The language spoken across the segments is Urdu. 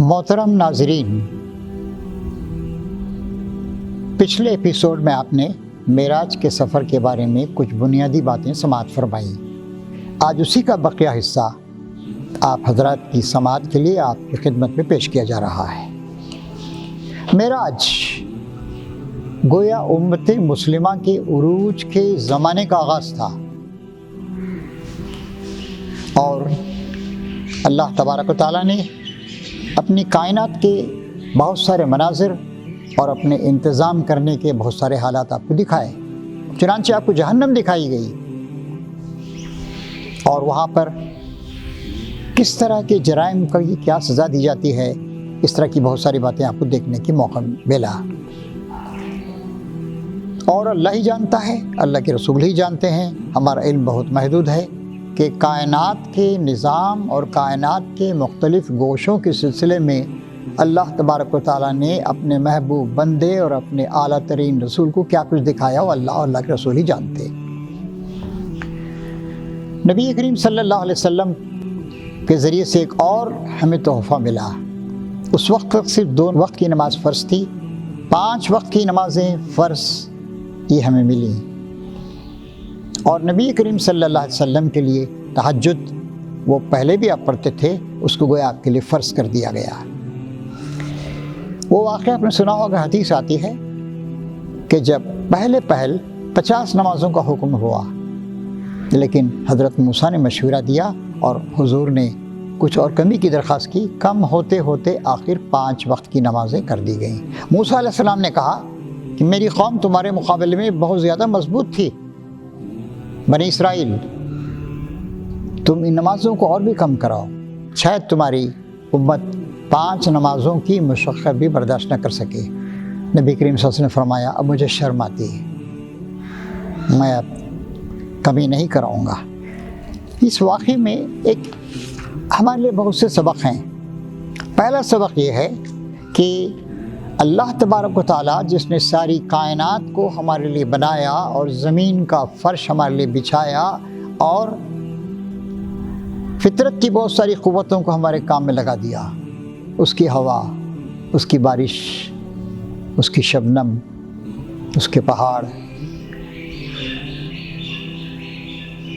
محترم ناظرین، پچھلے ایپیسوڈ میں آپ نے معراج کے سفر کے بارے میں کچھ بنیادی باتیں سماعت فرمائیں۔ آج اسی کا بقیہ حصہ آپ حضرات کی سماعت کے لیے آپ کی خدمت میں پیش کیا جا رہا ہے۔ معراج گویا امت مسلمہ کے عروج کے زمانے کا آغاز تھا، اور اللہ تبارک و تعالیٰ نے اپنی کائنات کے بہت سارے مناظر اور اپنے انتظام کرنے کے بہت سارے حالات آپ کو دکھائے۔ چنانچہ آپ کو جہنم دکھائی گئی، اور وہاں پر کس طرح کے جرائم کا کیا سزا دی جاتی ہے، اس طرح کی بہت ساری باتیں آپ کو دیکھنے کی موقع ملا۔ اور اللہ ہی جانتا ہے، اللہ کے رسول ہی جانتے ہیں، ہمارا علم بہت محدود ہے کہ کائنات کے نظام اور کائنات کے مختلف گوشوں کے سلسلے میں اللہ تبارک و تعالیٰ نے اپنے محبوب بندے اور اپنے اعلیٰ ترین رسول کو کیا کچھ دکھایا، وہ اللہ اور اللہ کے رسول ہی جانتے۔ نبی کریم صلی اللہ علیہ وسلم کے ذریعے سے ایک اور ہمیں تحفہ ملا۔ اس وقت تک صرف 2 وقت کی نماز فرض تھی، 5 وقت کی نمازیں فرض یہ ہمیں ملی، اور نبی کریم صلی اللہ علیہ وسلم کے لیے تہجد وہ پہلے بھی آپ پڑھتے تھے، اس کو گویا آپ کے لیے فرض کر دیا گیا۔ وہ واقعہ آپ نے سنا ہوگا، حدیث آتی ہے کہ جب پہلے 50 نمازوں کا حکم ہوا، لیکن حضرت موسیٰ نے مشورہ دیا اور حضور نے کچھ اور کمی کی درخواست کی، کم ہوتے ہوتے آخر 5 وقت کی نمازیں کر دی گئیں۔ موسیٰ علیہ السلام نے کہا کہ میری قوم تمہارے مقابلے میں بہت زیادہ مضبوط تھی، بنی اسرائیل، تم ان نمازوں کو اور بھی کم کراؤ، شاید تمہاری امت 5 نمازوں کی مشقت بھی برداشت نہ کر سکے۔ نبی کریم صلی اللہ علیہ وسلم نے فرمایا اب مجھے شرم آتی ہے، میں اب کمی نہیں کراؤں گا۔ اس واقعے میں ایک ہمارے لیے بہت سے سبق ہیں۔ پہلا سبق یہ ہے کہ اللہ تبارک و تعالیٰ جس نے ساری کائنات کو ہمارے لیے بنایا اور زمین کا فرش ہمارے لیے بچھایا اور فطرت کی بہت ساری قوتوں کو ہمارے کام میں لگا دیا، اس کی ہوا، اس کی بارش، اس کی شبنم، اس کے پہاڑ،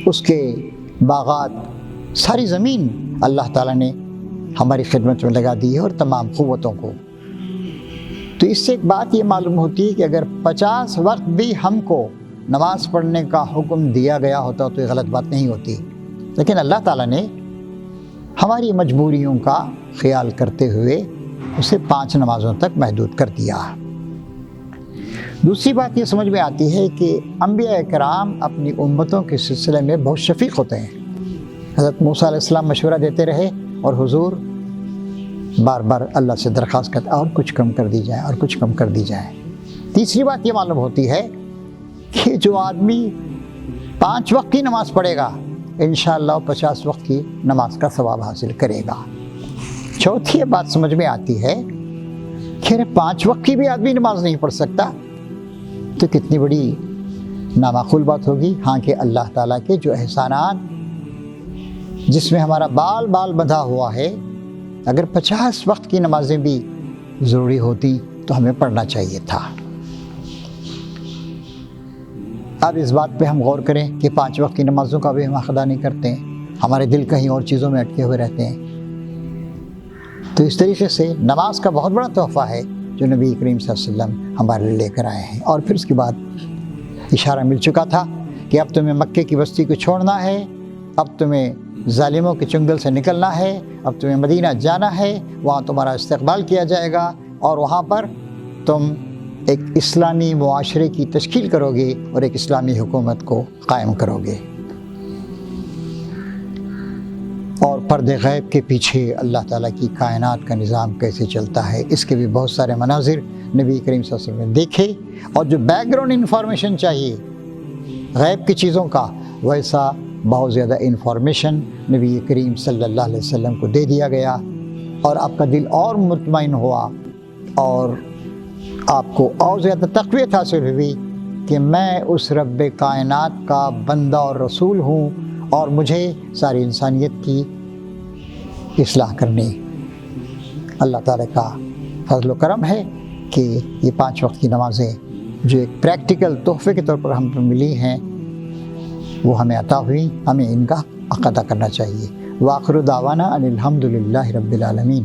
اس کے باغات، ساری زمین اللہ تعالیٰ نے ہماری خدمت میں لگا دی ہے، اور تمام قوتوں کو۔ تو اس سے ایک بات یہ معلوم ہوتی ہے کہ اگر 50 وقت بھی ہم کو نماز پڑھنے کا حکم دیا گیا ہوتا تو یہ غلط بات نہیں ہوتی، لیکن اللہ تعالیٰ نے ہماری مجبوریوں کا خیال کرتے ہوئے اسے 5 نمازوں تک محدود کر دیا۔ دوسری بات یہ سمجھ میں آتی ہے کہ انبیاء کرام اپنی امتوں کے سلسلے میں بہت شفیق ہوتے ہیں۔ حضرت موسیٰ علیہ السلام مشورہ دیتے رہے، اور حضور بار بار اللہ سے درخواست کرتے اور کچھ کم کر دی جائے، اور کچھ کم کر دی جائے۔ تیسری بات یہ معلوم ہوتی ہے کہ جو آدمی 5 وقت کی نماز پڑھے گا انشاءاللہ 50 وقت کی نماز کا ثواب حاصل کرے گا۔ چوتھی یہ بات سمجھ میں آتی ہے کہ 5 وقت کی بھی آدمی نماز نہیں پڑھ سکتا تو کتنی بڑی نامعقول بات ہوگی۔ ہاں کہ اللہ تعالیٰ کے جو احسانات جس میں ہمارا بال بال بندھا ہوا ہے، اگر 50 وقت کی نمازیں بھی ضروری ہوتی تو ہمیں پڑھنا چاہیے تھا۔ اب اس بات پہ ہم غور کریں کہ 5 وقت کی نمازوں کا بھی ہم حق ادا نہیں کرتے ہیں، ہمارے دل کہیں اور چیزوں میں اٹکے ہوئے رہتے ہیں۔ تو اس طریقے سے نماز کا بہت بڑا تحفہ ہے جو نبی کریم صلی اللہ علیہ وسلم ہمارے لیے لے کر آئے ہیں۔ اور پھر اس کے بعد اشارہ مل چکا تھا کہ اب تمہیں مکے کی بستی کو چھوڑنا ہے، اب تمہیں ظالموں کے چنگل سے نکلنا ہے، اب تمہیں مدینہ جانا ہے، وہاں تمہارا استقبال کیا جائے گا، اور وہاں پر تم ایک اسلامی معاشرے کی تشکیل کرو گے اور ایک اسلامی حکومت کو قائم کرو گے۔ اور پردے غیب کے پیچھے اللہ تعالیٰ کی کائنات کا نظام کیسے چلتا ہے، اس کے بھی بہت سارے مناظر نبی کریم صلی اللہ علیہ وسلم نے دیکھے، اور جو بیک گراؤنڈ انفارمیشن چاہیے غیب کی چیزوں کا، ویسا بہت زیادہ انفارمیشن نبی کریم صلی اللہ علیہ وسلم کو دے دیا گیا، اور آپ کا دل اور مطمئن ہوا، اور آپ کو اور زیادہ تقویت حاصل ہوئی کہ میں اس رب کائنات کا بندہ اور رسول ہوں، اور مجھے ساری انسانیت کی اصلاح کرنی، اللہ تعالیٰ کا فضل و کرم ہے کہ یہ 5 وقت کی نمازیں جو ایک پریکٹیکل تحفے کے طور پر ہم کو ملی ہیں وہ ہمیں عطا ہوئی، ہمیں ان کا حق ادا کرنا چاہیے۔ وآخر دعوانا ان الحمد للہ رب العالمین۔